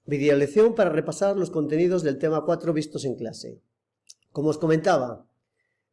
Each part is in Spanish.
Videolección para repasar los contenidos del tema 4 vistos en clase. Como os comentaba,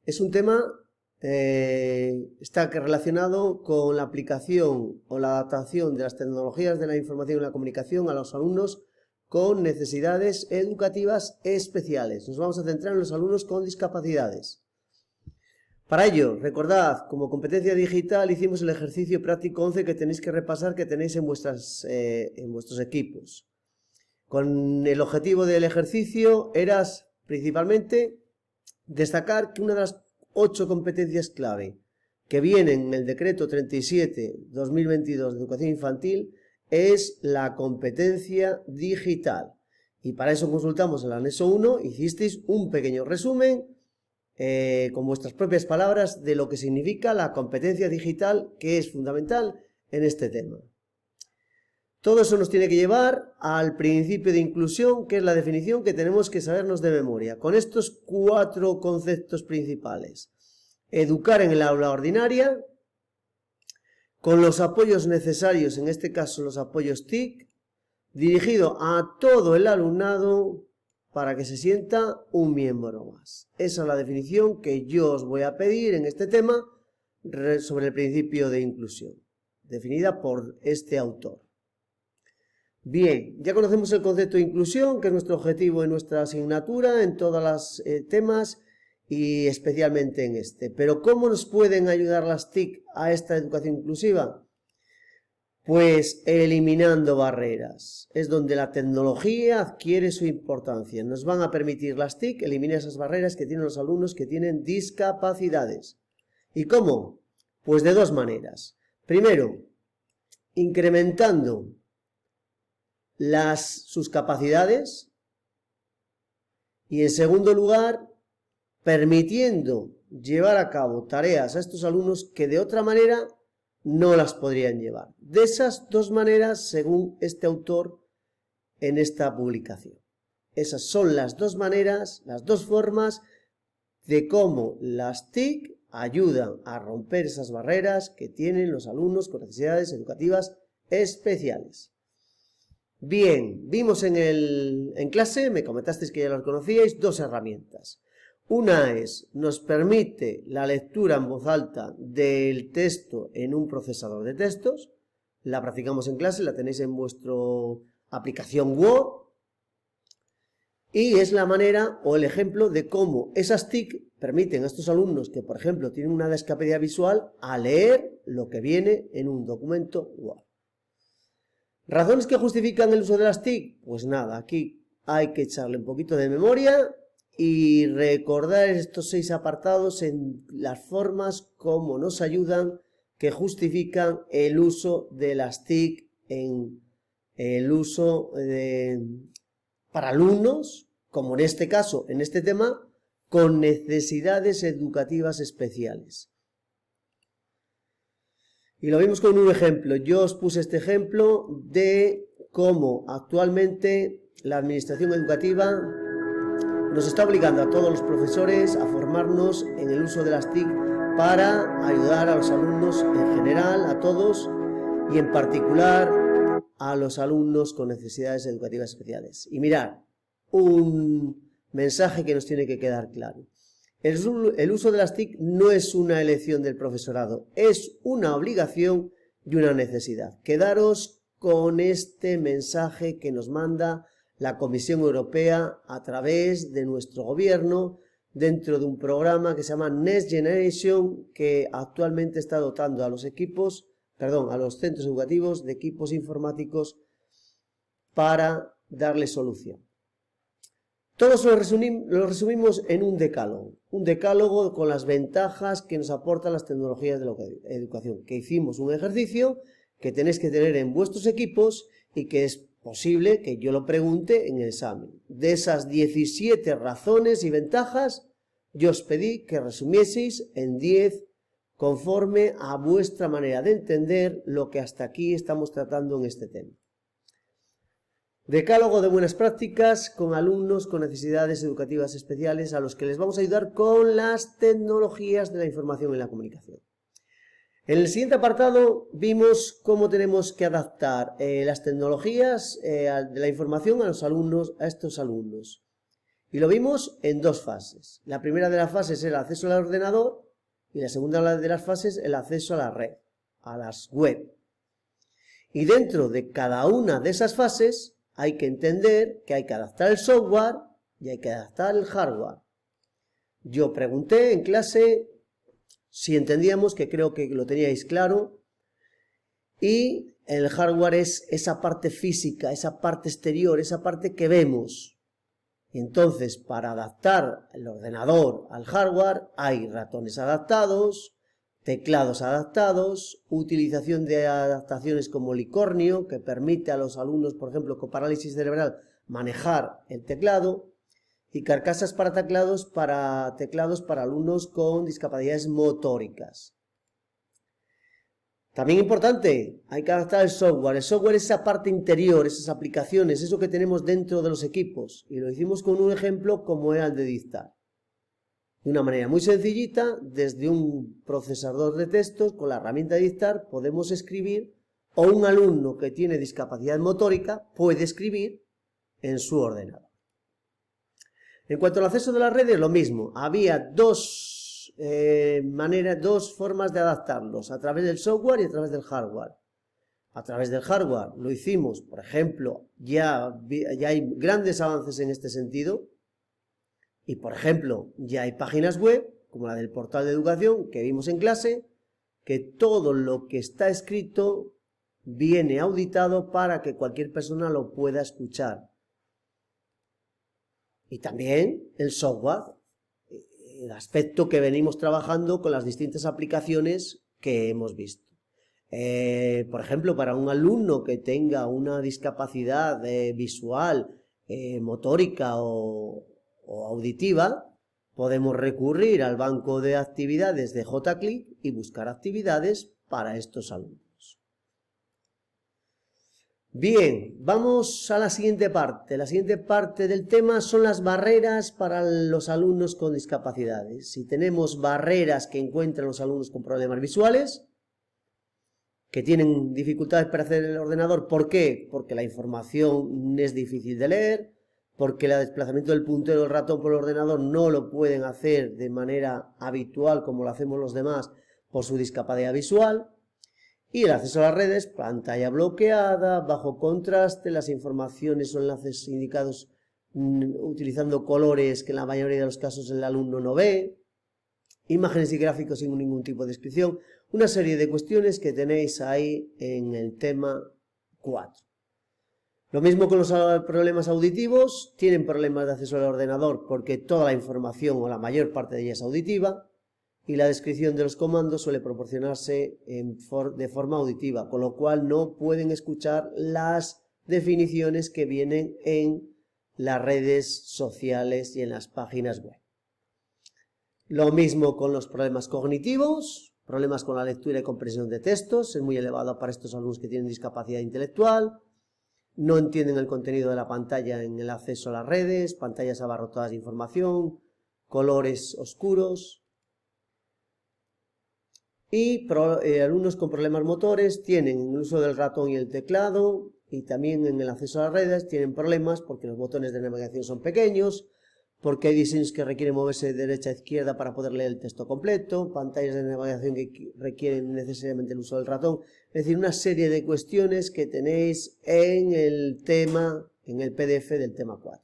es un tema está relacionado con la aplicación o la adaptación de las tecnologías de la información y la comunicación a los alumnos con necesidades educativas especiales. Nos vamos a centrar en los alumnos con discapacidades. Para ello, recordad, como competencia digital hicimos el ejercicio práctico 11 que tenéis que repasar, que tenéis en vuestros equipos. Con el objetivo del ejercicio era principalmente destacar que una de las 8 competencias clave que vienen en el decreto 37/2022 de educación infantil es la competencia digital. Y para eso consultamos el anexo 1, hicisteis un pequeño resumen con vuestras propias palabras de lo que significa la competencia digital, que es fundamental en este tema. Todo eso nos tiene que llevar al principio de inclusión, que es la definición que tenemos que sabernos de memoria, con estos 4 conceptos principales. Educar en el aula ordinaria, con los apoyos necesarios, en este caso los apoyos TIC, dirigido a todo el alumnado para que se sienta un miembro más. Esa es la definición que yo os voy a pedir en este tema sobre el principio de inclusión, definida por este autor. Bien, ya conocemos el concepto de inclusión, que es nuestro objetivo en nuestra asignatura, en todos los temas y especialmente en este. Pero ¿cómo nos pueden ayudar las TIC a esta educación inclusiva? Pues eliminando barreras. Es donde la tecnología adquiere su importancia. Nos van a permitir las TIC eliminar esas barreras que tienen los alumnos que tienen discapacidades. ¿Y cómo? Pues de 2 maneras. Primero, incrementando sus capacidades, y en segundo lugar, permitiendo llevar a cabo tareas a estos alumnos que de otra manera no las podrían llevar. De esas 2 maneras, según este autor en esta publicación. Esas son las 2 maneras, las 2 formas de cómo las TIC ayudan a romper esas barreras que tienen los alumnos con necesidades educativas especiales. Bien, vimos en clase, me comentasteis que ya las conocíais, 2 herramientas. Una nos permite la lectura en voz alta del texto en un procesador de textos. La practicamos en clase, la tenéis en vuestra aplicación Word. Y es la manera o el ejemplo de cómo esas TIC permiten a estos alumnos que, por ejemplo, tienen una discapacidad visual a leer lo que viene en un documento Word. ¿Razones que justifican el uso de las TIC? Pues nada, aquí hay que echarle un poquito de memoria y recordar estos 6 apartados en las formas como nos ayudan, que justifican el uso de las TIC en el uso para alumnos, como en este caso, en este tema, con necesidades educativas especiales. Y lo vimos con un ejemplo. Yo os puse este ejemplo de cómo actualmente la administración educativa nos está obligando a todos los profesores a formarnos en el uso de las TIC para ayudar a los alumnos en general, a todos, y en particular a los alumnos con necesidades educativas especiales. Y mirad, un mensaje que nos tiene que quedar claro. El uso de las TIC no es una elección del profesorado, es una obligación y una necesidad. Quedaros con este mensaje que nos manda la Comisión Europea a través de nuestro gobierno dentro de un programa que se llama Next Generation, que actualmente está dotando a los centros educativos de equipos informáticos para darle solución. Todo eso lo resumimos en un decálogo con las ventajas que nos aportan las tecnologías de la educación, que hicimos un ejercicio que tenéis que tener en vuestros equipos y que es posible que yo lo pregunte en el examen. De esas 17 razones y ventajas, yo os pedí que resumieseis en 10 conforme a vuestra manera de entender lo que hasta aquí estamos tratando en este tema. Decálogo de buenas prácticas con alumnos con necesidades educativas especiales a los que les vamos a ayudar con las tecnologías de la información y la comunicación. En el siguiente apartado vimos cómo tenemos que adaptar las tecnologías de la información a los alumnos, a estos alumnos. Y lo vimos en dos fases. La primera de las fases es el acceso al ordenador y la segunda de las fases el acceso a la red, a las web. Y dentro de cada una de esas fases hay que entender que hay que adaptar el software y hay que adaptar el hardware. Yo pregunté en clase si entendíamos, que creo que lo teníais claro, y el hardware es esa parte física, esa parte exterior, esa parte que vemos. Y entonces, para adaptar el ordenador al hardware, hay ratones adaptados, teclados adaptados, utilización de adaptaciones como Licornio, que permite a los alumnos, por ejemplo, con parálisis cerebral, manejar el teclado, y carcasas para teclados para alumnos con discapacidades motóricas. También importante, hay que adaptar el software. El software es esa parte interior, esas aplicaciones, eso que tenemos dentro de los equipos. Y lo hicimos con un ejemplo como era el de dictar. De una manera muy sencillita, desde un procesador de textos, con la herramienta de dictar, podemos escribir, o un alumno que tiene discapacidad motórica puede escribir en su ordenador. En cuanto al acceso de las redes, lo mismo. Había dos formas de adaptarlos, a través del software y a través del hardware. A través del hardware lo hicimos, por ejemplo, ya hay grandes avances en este sentido. Y, por ejemplo, ya hay páginas web, como la del portal de educación que vimos en clase, que todo lo que está escrito viene auditado para que cualquier persona lo pueda escuchar. Y también el software, el aspecto que venimos trabajando con las distintas aplicaciones que hemos visto. Por ejemplo, para un alumno que tenga una discapacidad visual, motórica o auditiva, podemos recurrir al banco de actividades de JClick y buscar actividades para estos alumnos. Bien, vamos a la siguiente parte. La siguiente parte del tema son las barreras para los alumnos con discapacidades. Si tenemos barreras que encuentran los alumnos con problemas visuales, que tienen dificultades para hacer el ordenador, ¿por qué? Porque la información es difícil de leer, porque el desplazamiento del puntero del ratón por el ordenador no lo pueden hacer de manera habitual como lo hacemos los demás por su discapacidad visual. Y el acceso a las redes, pantalla bloqueada, bajo contraste, las informaciones o enlaces indicados utilizando colores que en la mayoría de los casos el alumno no ve, imágenes y gráficos sin ningún tipo de descripción, una serie de cuestiones que tenéis ahí en el tema 4. Lo mismo con los problemas auditivos, tienen problemas de acceso al ordenador porque toda la información o la mayor parte de ella es auditiva, y la descripción de los comandos suele proporcionarse de forma auditiva, con lo cual no pueden escuchar las definiciones que vienen en las redes sociales y en las páginas web. Lo mismo con los problemas cognitivos, problemas con la lectura y comprensión de textos, es muy elevado para estos alumnos que tienen discapacidad intelectual, no entienden el contenido de la pantalla en el acceso a las redes, pantallas abarrotadas de información, colores oscuros. Y alumnos con problemas motores tienen el uso del ratón y el teclado, y también en el acceso a las redes tienen problemas porque los botones de navegación son pequeños, porque hay diseños que requieren moverse de derecha a izquierda para poder leer el texto completo, pantallas de navegación que requieren necesariamente el uso del ratón, es decir, una serie de cuestiones que tenéis en el tema, en el PDF del tema 4.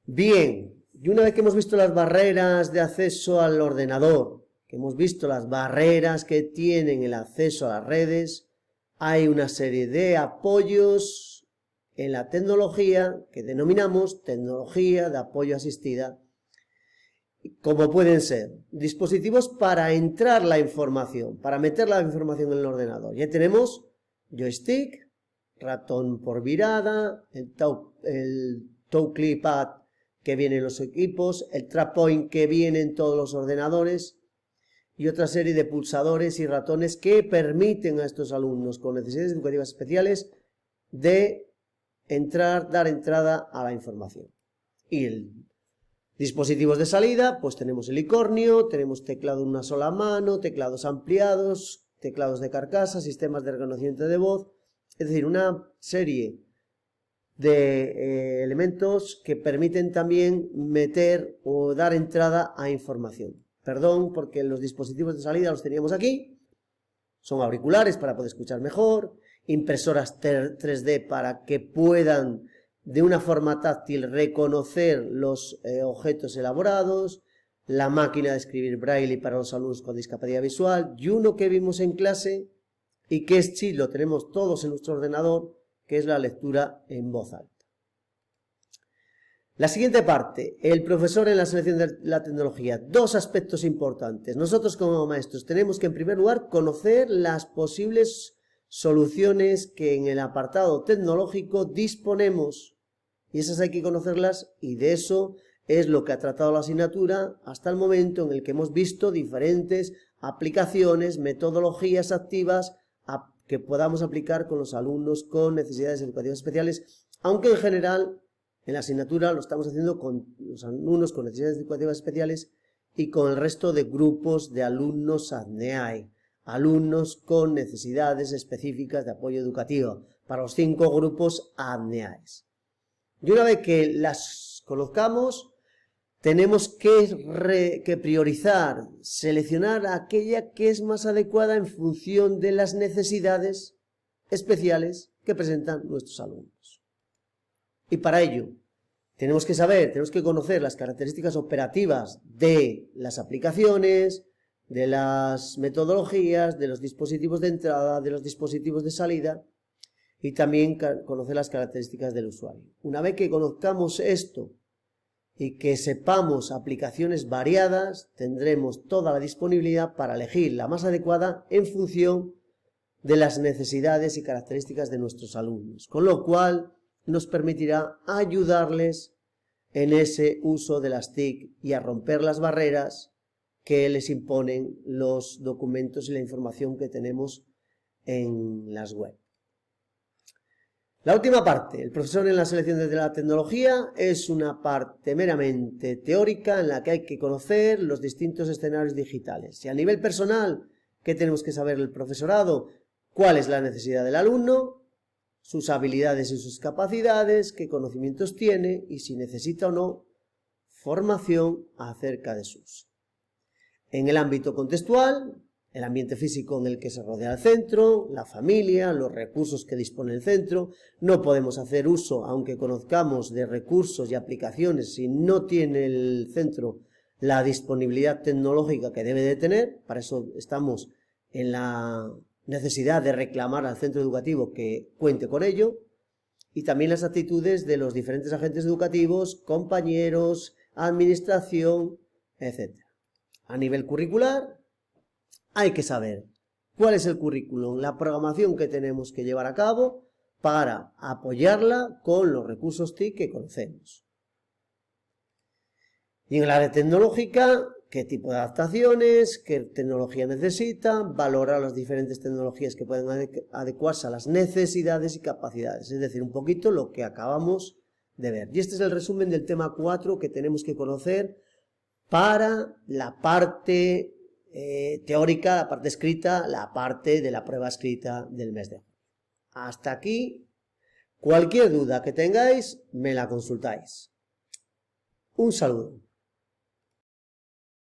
Bien, y una vez que hemos visto las barreras de acceso al ordenador, que hemos visto las barreras que tienen el acceso a las redes, hay una serie de apoyos en la tecnología que denominamos tecnología de apoyo asistida, como pueden ser dispositivos para entrar la información, para meter la información en el ordenador. Ya tenemos joystick, ratón por virada, el toe pad que viene en los equipos, el trap point que viene en todos los ordenadores, y otra serie de pulsadores y ratones que permiten a estos alumnos con necesidades educativas especiales de dar entrada a la información. Y Dispositivos de salida, pues tenemos el icornio, tenemos teclado en una sola mano, teclados ampliados, teclados de carcasa, sistemas de reconocimiento de voz, es decir, una serie de elementos que permiten también meter o dar entrada a información. Perdón, porque los dispositivos de salida los teníamos aquí, son auriculares para poder escuchar mejor, impresoras 3D para que puedan de una forma táctil reconocer los objetos elaborados, la máquina de escribir braille para los alumnos con discapacidad visual y uno que vimos en clase y que sí lo tenemos todos en nuestro ordenador, que es la lectura en voz alta. La siguiente parte, el profesor en la selección de la tecnología. Dos aspectos importantes. Nosotros como maestros tenemos que en primer lugar conocer las posibles soluciones que en el apartado tecnológico disponemos. Y esas hay que conocerlas y de eso es lo que ha tratado la asignatura hasta el momento en el que hemos visto diferentes aplicaciones, metodologías activas que podamos aplicar con los alumnos con necesidades educativas especiales, aunque en general en la asignatura lo estamos haciendo con los alumnos con necesidades educativas especiales y con el resto de grupos de alumnos ADNEAE, alumnos con necesidades específicas de apoyo educativo, para los 5 grupos ADNEAES. Y una vez que las conozcamos, tenemos que priorizar, seleccionar aquella que es más adecuada en función de las necesidades especiales que presentan nuestros alumnos. Y para ello, tenemos que conocer las características operativas de las aplicaciones, de las metodologías, de los dispositivos de entrada, de los dispositivos de salida y también conocer las características del usuario. Una vez que conozcamos esto y que sepamos aplicaciones variadas, tendremos toda la disponibilidad para elegir la más adecuada en función de las necesidades y características de nuestros alumnos, con lo cual nos permitirá ayudarles en ese uso de las TIC y a romper las barreras que les imponen los documentos y la información que tenemos en las web. La última parte, el profesor en la selección de la tecnología, es una parte meramente teórica en la que hay que conocer los distintos escenarios digitales. Y a nivel personal, ¿qué tenemos que saber el profesorado? ¿Cuál es la necesidad del alumno? Sus habilidades y sus capacidades, qué conocimientos tiene y si necesita o no formación acerca de sus. En el ámbito contextual, el ambiente físico en el que se rodea el centro, la familia, los recursos que dispone el centro. No podemos hacer uso, aunque conozcamos de recursos y aplicaciones, si no tiene el centro la disponibilidad tecnológica que debe de tener. Para eso estamos en la necesidad de reclamar al centro educativo que cuente con ello. Y también las actitudes de los diferentes agentes educativos, compañeros, administración, etc. A nivel curricular, hay que saber cuál es el currículum, la programación que tenemos que llevar a cabo para apoyarla con los recursos TIC que conocemos. Y en el área tecnológica, qué tipo de adaptaciones, qué tecnología necesita, valorar las diferentes tecnologías que pueden adecuarse a las necesidades y capacidades. Es decir, un poquito lo que acabamos de ver. Y este es el resumen del tema 4 que tenemos que conocer para la parte teórica, la parte escrita, la parte de la prueba escrita del mes de junio. Hasta aquí, cualquier duda que tengáis, me la consultáis. Un saludo.